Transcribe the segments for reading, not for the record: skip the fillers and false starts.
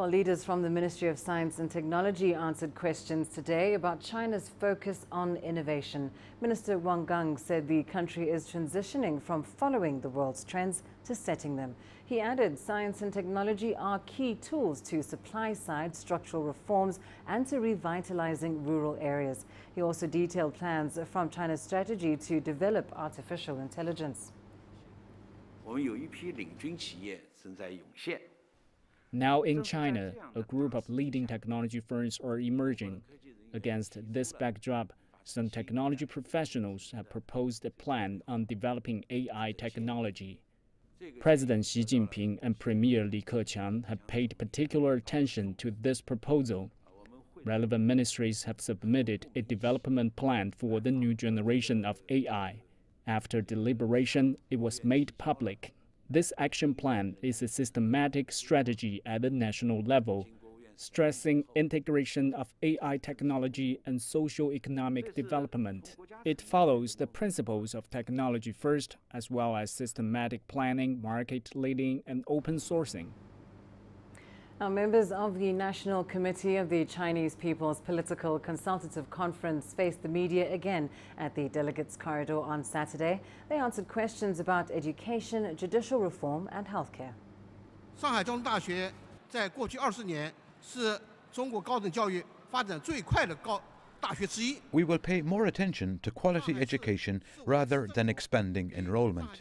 Well, leaders from the Ministry of Science and Technology answered questions today about China's focus on innovation. Minister Wang Gang said the country is transitioning from following the world's trends to setting them. He added science and technology are key tools to supply-side structural reforms and to revitalizing rural areas. He also detailed plans from China's strategy to develop artificial intelligence. Now in China, a group of leading technology firms are emerging. Against this backdrop, some technology professionals have proposed a plan on developing AI technology. President Xi Jinping and Premier Li Keqiang have paid particular attention to this proposal. Relevant ministries have submitted a development plan for the new generation of AI. After deliberation, it was made public. This action plan is a systematic strategy at the national level, stressing integration of AI technology and socio-economic development. It follows the principles of technology first, as well as systematic planning, market leading, and open sourcing. Now, members of the National Committee of the Chinese People's Political Consultative Conference faced the media again at the Delegates Corridor on Saturday. They answered questions about education, judicial reform and healthcare. 上海中大学在过去20年是中国高等教育发展最快的大学之一。 We will pay more attention to quality education rather than expanding enrollment.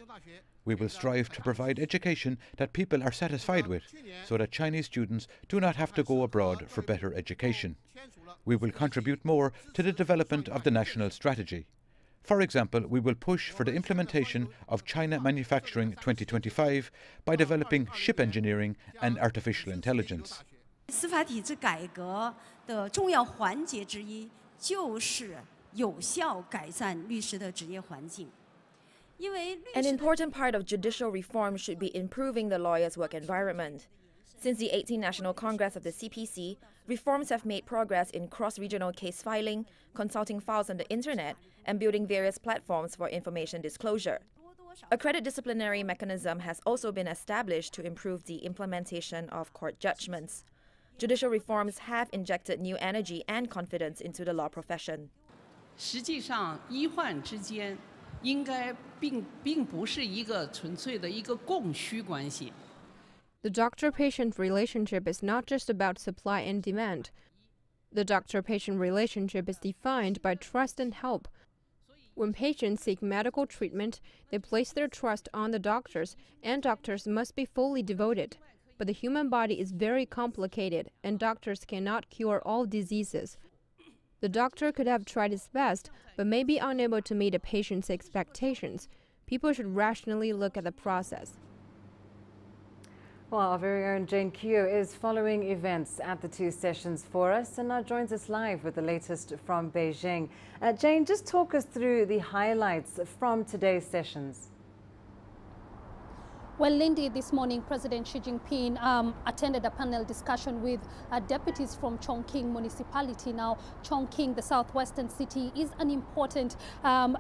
We will strive to provide education that people are satisfied with, so that Chinese students do not have to go abroad for better education. We will contribute more to the development of the national strategy. For example, we will push for the implementation of China Manufacturing 2025 by developing ship engineering and artificial intelligence. 司法体制改革的重要环节之一就是有效改善律师的职业环境。 An important part of judicial reform should be improving the lawyers' work environment. Since the 18th National Congress of the CPC, reforms have made progress in cross-regional case filing, consulting files on the internet, and building various platforms for information disclosure. A credit disciplinary mechanism has also been established to improve the implementation of court judgments. Judicial reforms have injected new energy and confidence into the law profession. 实际上，医患之间 应该并不是一个纯粹的一个供需关系。 The doctor-patient relationship is not just about supply and demand. The doctor-patient relationship is defined by trust and help. When patients seek medical treatment, they place their trust on the doctors, and doctors must be fully devoted. But the human body is very complicated, and doctors cannot cure all diseases. The doctor could have tried his best, but may be unable to meet a patient's expectations. People should rationally look at the process. Well, our very own Jane Kyo is following events at the two sessions for us and now joins us live with the latest from Beijing. Jane, just talk us through the highlights from today's sessions. Well, Lindy, this morning, President Xi Jinping attended a panel discussion with deputies from Chongqing municipality. Now, Chongqing, the southwestern city, is an important,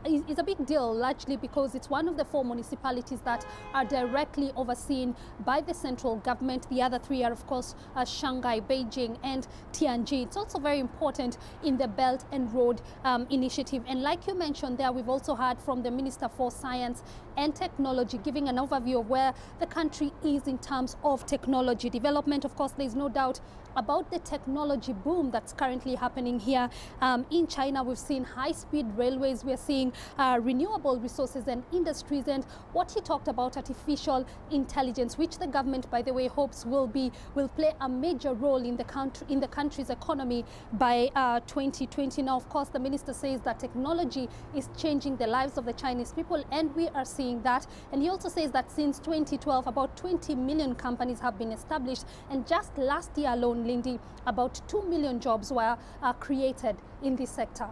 is a big deal, largely because it's one of the 4 municipalities that are directly overseen by the central government. The other 3 are, of course, Shanghai, Beijing, and Tianjin. It's also very important in the Belt and Road Initiative. And like you mentioned there, we've also heard from the Minister for Science and Technology, giving an overview of where the country is in terms of technology development. Of course, there's no doubt about the technology boom that's currently happening here in China. We've seen high-speed railways, we're seeing renewable resources and industries, and what he talked about, artificial intelligence, which the government, by the way, hopes will play a major role in the country's economy by 2020. Now, of course, the minister says that technology is changing the lives of the Chinese people, and we are seeing that. And he also says that since 2012, about 20 million companies have been established, and just last year alone, Lindy, about 2 million jobs were created in this sector.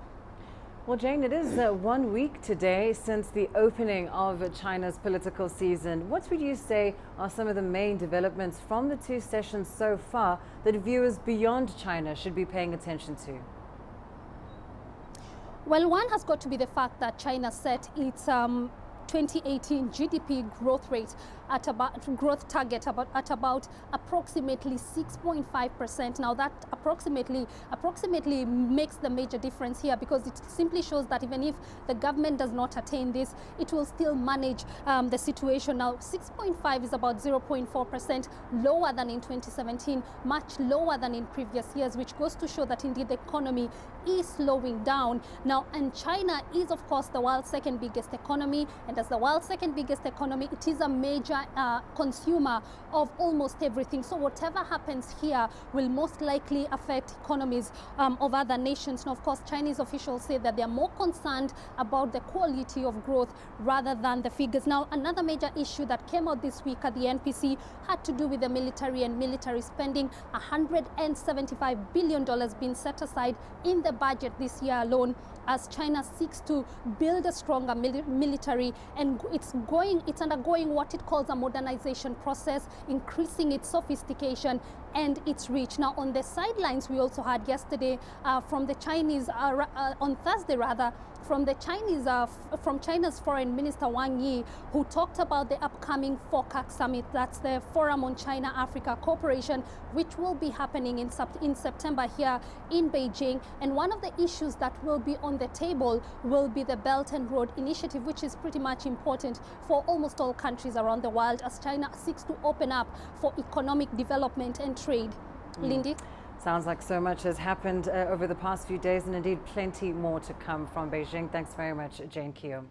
Well, Jane, it is 1 week today since the opening of China's political season. What would you say are some of the main developments from the two sessions so far that viewers beyond China should be paying attention to? Well, one has got to be the fact that China set its 2018 GDP growth rate at about growth target at about approximately 6.5%. Now that approximately makes the major difference here, because it simply shows that even if the government does not attain this, it will still manage the situation. Now 6.5 is about 0.4% lower than in 2017, much lower than in previous years, which goes to show that indeed the economy is slowing down now. And China is of course the world's second biggest economy, and as the world's second biggest economy, it is a major consumer of almost everything. So whatever happens here will most likely affect economies of other nations. Now of course Chinese officials say that they are more concerned about the quality of growth rather than the figures. Now another major issue that came out this week at the NPC had to do with the military and military spending. $175 billion being set aside in the budget this year alone as China seeks to build a stronger military, and it's undergoing what it calls a modernization process, increasing its sophistication and its reach. Now on the sidelines, we also had yesterday from the Chinese, on Thursday rather, from China's Foreign Minister Wang Yi, who talked about the upcoming FOCAC summit. That's the Forum on China-Africa Cooperation, which will be happening in September here in Beijing. And one of the issues that will be on the table will be the Belt and Road Initiative, which is pretty much important for almost all countries around the world as China seeks to open up for economic development and trade. Lindy? Sounds like so much has happened over the past few days, and indeed plenty more to come from Beijing. Thanks very much, Jane Keo.